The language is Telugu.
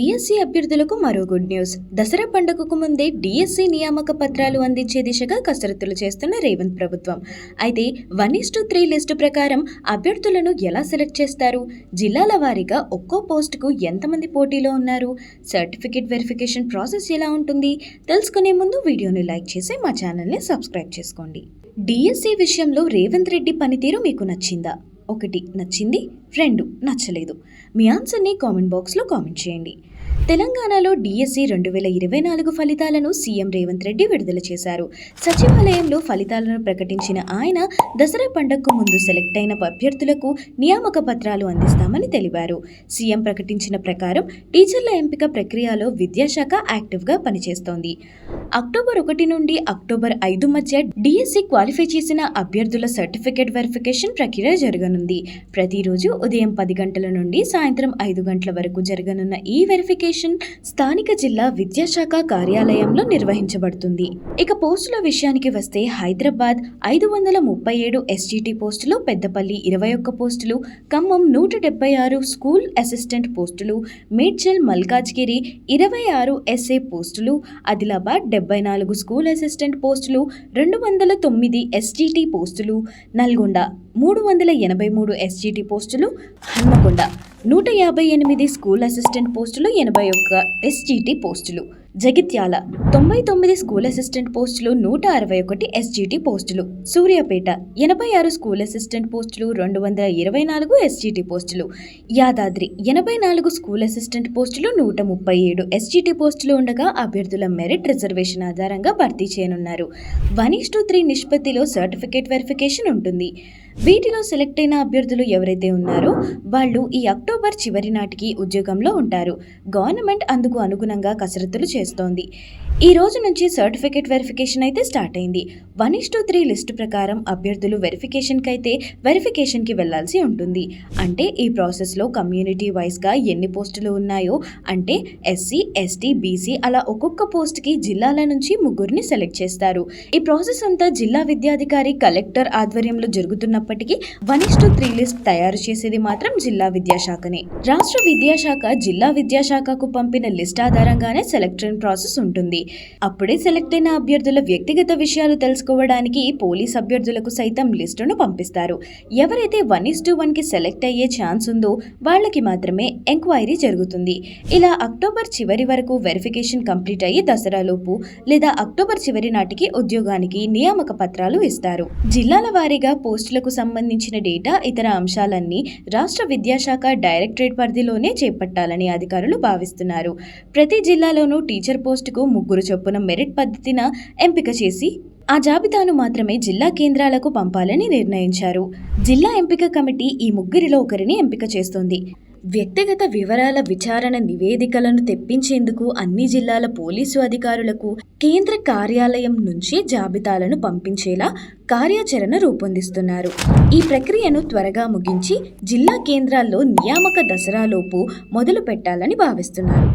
డిఎస్సి అభ్యర్థులకు మరో గుడ్ న్యూస్. దసరా పండుగకు ముందే డిఎస్సి నియామక పత్రాలు అందించే దిశగా కసరత్తులు చేస్తున్న రేవంత్ ప్రభుత్వం. అయితే 1:3 లిస్టు ప్రకారం అభ్యర్థులను ఎలా సెలెక్ట్ చేస్తారు? జిల్లాల వారీగా ఒక్కో పోస్టుకు ఎంతమంది పోటీలో ఉన్నారు? సర్టిఫికేట్ వెరిఫికేషన్ ప్రాసెస్ ఎలా ఉంటుంది? తెలుసుకునే ముందు వీడియోని లైక్ చేసి మా ఛానల్ని సబ్స్క్రైబ్ చేసుకోండి. డిఎస్సి విషయంలో రేవంత్ రెడ్డి పనితీరు మీకు నచ్చిందా? 1 నచ్చింది, 2 నచ్చలేదు. మీ ఆన్సర్ని కామెంట్ బాక్స్లో కామెంట్ చేయండి. తెలంగాణలో డిఎస్సి 2024 ఫలితాలను సీఎం రేవంత్ రెడ్డి విడుదల చేశారు. సచివాలయంలో ఫలితాలను ప్రకటించిన ఆయన దసరా పండుగకు ముందు సెలెక్ట్ అయిన అభ్యర్థులకు నియామక పత్రాలు అందిస్తామని తెలిపారు. సీఎం ప్రకటించిన ప్రకారం టీచర్ల ఎంపిక ప్రక్రియలో విద్యాశాఖ యాక్టివ్గా పనిచేస్తోంది. అక్టోబర్ 1 నుండి అక్టోబర్ 5 మధ్య డిఎస్సి క్వాలిఫై చేసిన అభ్యర్థుల సర్టిఫికేట్ వెరిఫికేషన్ ప్రక్రియ జరగనుంది. ప్రతిరోజు ఉదయం 10 గంటల నుండి సాయంత్రం 5 గంటల వరకు జరగనున్న ఈ వెరిఫికేషన్ స్థానిక జిల్లా విద్యాశాఖ కార్యాలయంలో నిర్వహించబడుతుంది. ఇక పోస్టుల విషయానికి వస్తే హైదరాబాద్ 537 ఎస్జిటి పోస్టులు, పెద్దపల్లి 21 పోస్టులు, ఖమ్మం 176 స్కూల్ అసిస్టెంట్ పోస్టులు, మేడ్చల్ మల్కాజ్గిరి 26 ఎస్ఏ పోస్టులు, ఆదిలాబాద్ 74 స్కూల్ అసిస్టెంట్ పోస్టులు, 209 ఎస్జిటి పోస్టులు, నల్గొండ 383 ఎస్జిటి పోస్టులు, హన్మకొండ 158 స్కూల్ అసిస్టెంట్ పోస్టులు, 81 ఎస్జిటి పోస్టులు, జగిత్యాల 99 స్కూల్ అసిస్టెంట్ పోస్టులు, 161 ఎస్జిటి పోస్టులు, సూర్యాపేట 86 స్కూల్ అసిస్టెంట్ పోస్టులు, 224 ఎస్జిటి పోస్టులు, యాదాద్రి 84 స్కూల్ అసిస్టెంట్ పోస్టులు, 137 ఎస్జిటి పోస్టులు ఉండగా అభ్యర్థుల మెరిట్ రిజర్వేషన్ ఆధారంగా భర్తీ చేయనున్నారు. 1:3 నిష్పత్తిలో సర్టిఫికేట్ వెరిఫికేషన్ ఉంటుంది. వీటిలో సెలెక్ట్ అయిన అభ్యర్థులు ఎవరైతే ఉన్నారో వాళ్ళు ఈ అక్టోబర్ చివరి నాటికి ఉద్యోగంలో ఉంటారు. గవర్నమెంట్ అందుకు అనుగుణంగా కసరత్తులు చేస్తోంది. ఈ రోజు నుంచి సర్టిఫికేట్ వెరిఫికేషన్ అయితే స్టార్ట్ అయింది. 1:3 లిస్టు ప్రకారం అభ్యర్థులు వెరిఫికేషన్కి వెళ్లాల్సి ఉంటుంది. అంటే ఈ ప్రాసెస్లో కమ్యూనిటీ వైజ్గా ఎన్ని పోస్టులు ఉన్నాయో, అంటే ఎస్సీ, ఎస్టీ, బీసీ అలా ఒక్కొక్క పోస్ట్కి జిల్లాల నుంచి 3 సెలెక్ట్ చేస్తారు. ఈ ప్రాసెస్ అంతా జిల్లా విద్యాధికారి కలెక్టర్ ఆధ్వర్యంలో జరుగుతున్నప్పటికీ 1:3 లిస్ట్ తయారు చేసేది మాత్రం జిల్లా విద్యాశాఖనే. రాష్ట్ర విద్యాశాఖ జిల్లా విద్యాశాఖకు పంపిన లిస్ట్ ఆధారంగానే సెలక్షన్ ప్రాసెస్ ఉంటుంది. అప్పుడే సెలెక్ట్ అయిన అభ్యర్థుల వ్యక్తిగత విషయాలు తెలుసుకోవడానికి పోలీస్ అభ్యర్థులకు సైతం లిస్టును పంపిస్తారు. ఎవరైతే 1:1కి సెలెక్ట్ అయ్యే ఛాన్స్ ఉందో వాళ్ళకి మాత్రమే ఎంక్వైరీ జరుగుతుంది. ఇలా అక్టోబర్ చివరి వరకు వెరిఫికేషన్ కంప్లీట్ అయ్యి దసరాలోపు లేదా అక్టోబర్ చివరి నాటికి ఉద్యోగానికి నియామక పత్రాలు ఇస్తారు. జిల్లాల వారీగా పోస్టులకు సంబంధించిన డేటా, ఇతర అంశాలన్నీ రాష్ట్ర విద్యాశాఖ డైరెక్టరేట్ పరిధిలోనే చేపట్టాలని అధికారులు భావిస్తున్నారు. ప్రతి జిల్లాలోనూ టీచర్ పోస్టుకు 3 చొప్పున మెరిట్ పద్ధతిన ఎంపిక చేసి ఆ జాబితాను మాత్రమే జిల్లా కేంద్రాలకు పంపాలని నిర్ణయించారు. జిల్లా ఎంపిక కమిటీ ఈ 3లో ఒకరిని ఎంపిక చేస్తోంది. వ్యక్తిగత వివరాల విచారణ నివేదికలను తెప్పించేందుకు అన్ని జిల్లాల పోలీసు అధికారులకు కేంద్ర కార్యాలయం నుంచి జాబితాలను పంపించేలా కార్యాచరణ రూపొందిస్తున్నారు. ఈ ప్రక్రియను త్వరగా ముగించి జిల్లా కేంద్రాల్లో నియామక దసరాలోపు మొదలు పెట్టాలని భావిస్తున్నారు.